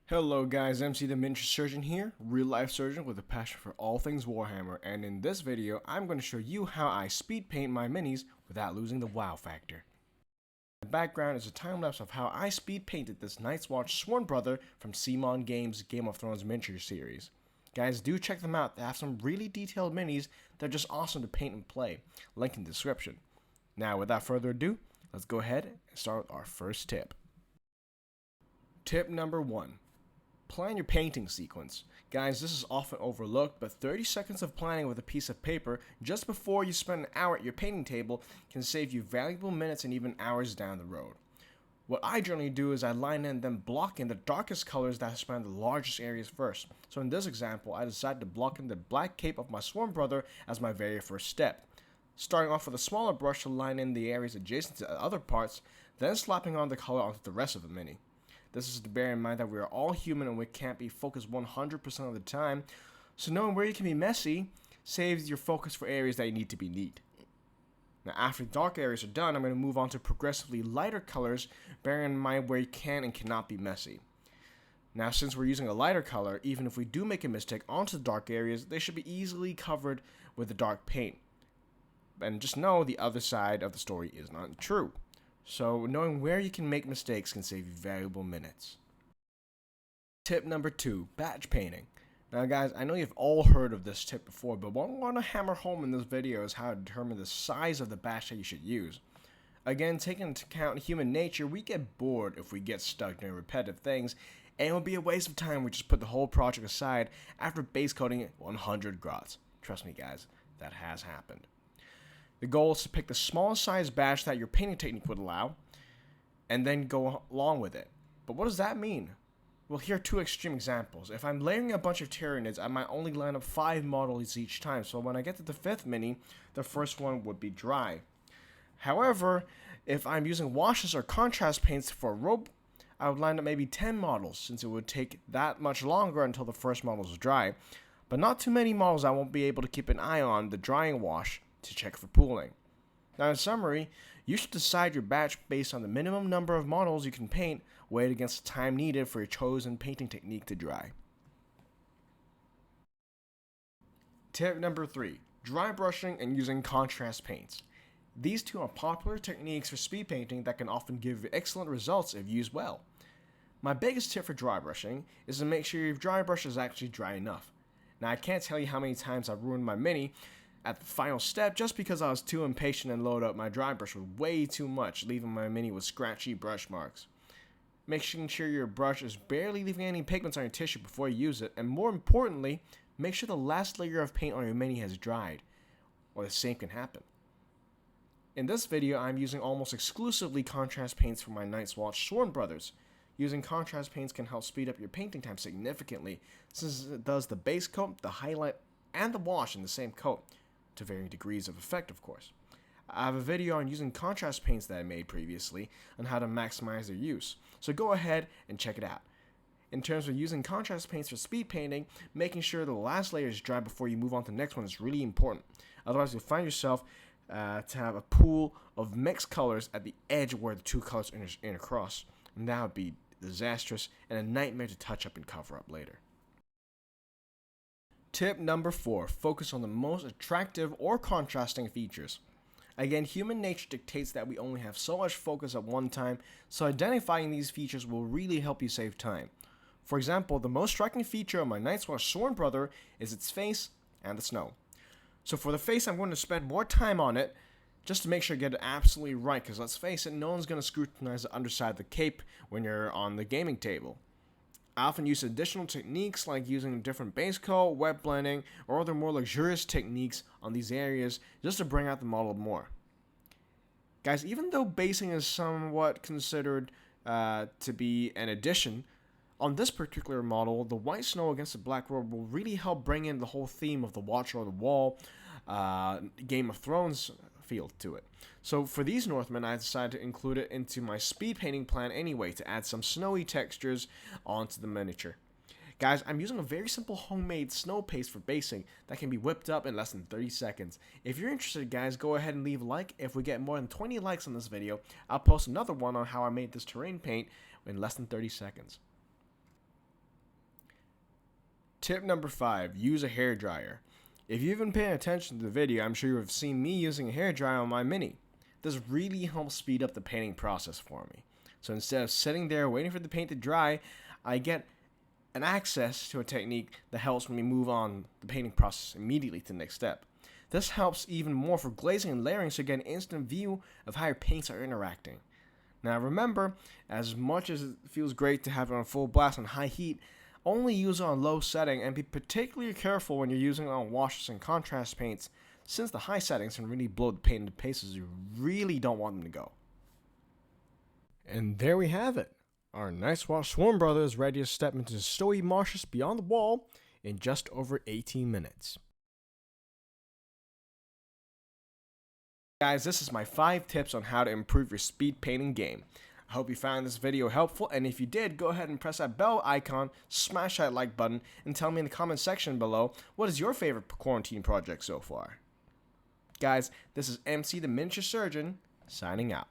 Hello guys, MC the Miniature Surgeon here, real life surgeon with a passion for all things Warhammer, and in this video I'm going to show you how I speed paint my minis without losing the wow factor. The background is a time lapse of how I speed painted this Night's Watch Sworn Brother from CMON Games' Game of Thrones miniature series. Guys, do check them out, they have some really detailed minis that are just awesome to paint and play, link in the description. Now without further ado, let's go ahead and start with our first tip. Tip number 1. Plan your painting sequence. Guys, this is often overlooked, but 30 seconds of planning with a piece of paper just before you spend an hour at your painting table can save you valuable minutes and even hours down the road. What I generally do is I line in and then block in the darkest colors that span the largest areas first. So in this example, I decided to block in the black cape of my Sworn Brother as my very first step. Starting off with a smaller brush to line in the areas adjacent to other parts, then slapping on the color onto the rest of the mini. This is to bear in mind that we are all human and we can't be focused 100% of the time, so knowing where you can be messy saves your focus for areas that you need to be neat. Now after the dark areas are done, I'm going to move on to progressively lighter colors, bearing in mind where you can and cannot be messy. Now since we're using a lighter color, even if we do make a mistake onto the dark areas, they should be easily covered with the dark paint. And just know the other side of the story is not true. So knowing where you can make mistakes can save you valuable minutes. Tip number 2, batch painting. Now guys, I know you've all heard of this tip before, but what I want to hammer home in this video is how to determine the size of the batch that you should use. Again, taking into account human nature, we get bored if we get stuck doing repetitive things, and it would be a waste of time if we just put the whole project aside after base coating 100 grots. Trust me guys, that has happened. The goal is to pick the smallest size batch that your painting technique would allow, and then go along with it. But what does that mean? Well, here are two extreme examples. If I'm layering a bunch of Tyranids, I might only line up 5 models each time, so when I get to the 5th mini, the first one would be dry. However, if I'm using washes or contrast paints for a robe, I would line up maybe 10 models, since it would take that much longer until the first model is dry. But not too many models I won't be able to keep an eye on the drying wash to check for pooling. Now in summary, you should decide your batch based on the minimum number of models you can paint weighed against the time needed for your chosen painting technique to dry. Tip number 3, dry brushing and using contrast paints. These two are popular techniques for speed painting that can often give excellent results if used well. My biggest tip for dry brushing is to make sure your dry brush is actually dry enough. Now I can't tell you how many times I've ruined my mini at the final step just because I was too impatient and loaded up my dry brush with way too much, leaving my mini with scratchy brush marks. Making sure your brush is barely leaving any pigments on your tissue before you use it, and more importantly, make sure the last layer of paint on your mini has dried, or the same can happen. In this video, I'm using almost exclusively contrast paints for my Night's Watch Sworn Brothers. Using contrast paints can help speed up your painting time significantly, since it does the base coat, the highlight, and the wash in the same coat, to varying degrees of effect of course. I have a video on using contrast paints that I made previously on how to maximize their use, so go ahead and check it out. In terms of using contrast paints for speed painting, making sure the last layer is dry before you move on to the next one is really important. Otherwise you'll find yourself to have a pool of mixed colors at the edge where the two colors intercross, and that would be disastrous and a nightmare to touch up and cover up later. Tip number 4, focus on the most attractive or contrasting features. Again, human nature dictates that we only have so much focus at one time, so identifying these features will really help you save time. For example, the most striking feature of my Night's Watch Sworn Brother is its face and the snow. So for the face, I'm going to spend more time on it, just to make sure I get it absolutely right, because let's face it, no one's going to scrutinize the underside of the cape when you're on the gaming table. I often use additional techniques like using different base coat, wet blending, or other more luxurious techniques on these areas just to bring out the model more. Guys, even though basing is somewhat considered to be an addition, on this particular model, the white snow against the black robe will really help bring in the whole theme of the Watcher on the Wall, Game of Thrones feel to it. So for these Northmen, I decided to include it into my speed painting plan anyway to add some snowy textures onto the miniature. Guys, I'm using a very simple homemade snow paste for basing that can be whipped up in less than 30 seconds. If you're interested guys, go ahead and leave a like. If we get more than 20 likes on this video, I'll post another one on how I made this terrain paint in less than 30 seconds. Tip number 5, use a hairdryer. If you've been paying attention to the video, I'm sure you have seen me using a hairdryer on my Mini. This really helps speed up the painting process for me. So instead of sitting there waiting for the paint to dry, I get an access to a technique that helps me move on the painting process immediately to the next step. This helps even more for glazing and layering, so you get an instant view of how your paints are interacting. Now remember, as much as it feels great to have it on full blast on high heat, only use it on low setting, and be particularly careful when you're using it on washes and contrast paints, since the high settings can really blow the paint into places you really don't want them to go. And there we have it. Our nice wash swarm brother is ready to step into the snowy marshes beyond the wall in just over 18 minutes. Guys, this is my 5 tips on how to improve your speed painting game. I hope you found this video helpful, and if you did, go ahead and press that bell icon, smash that like button, and tell me in the comment section below what is your favorite quarantine project so far. Guys, this is MC the Miniature Surgeon, signing out.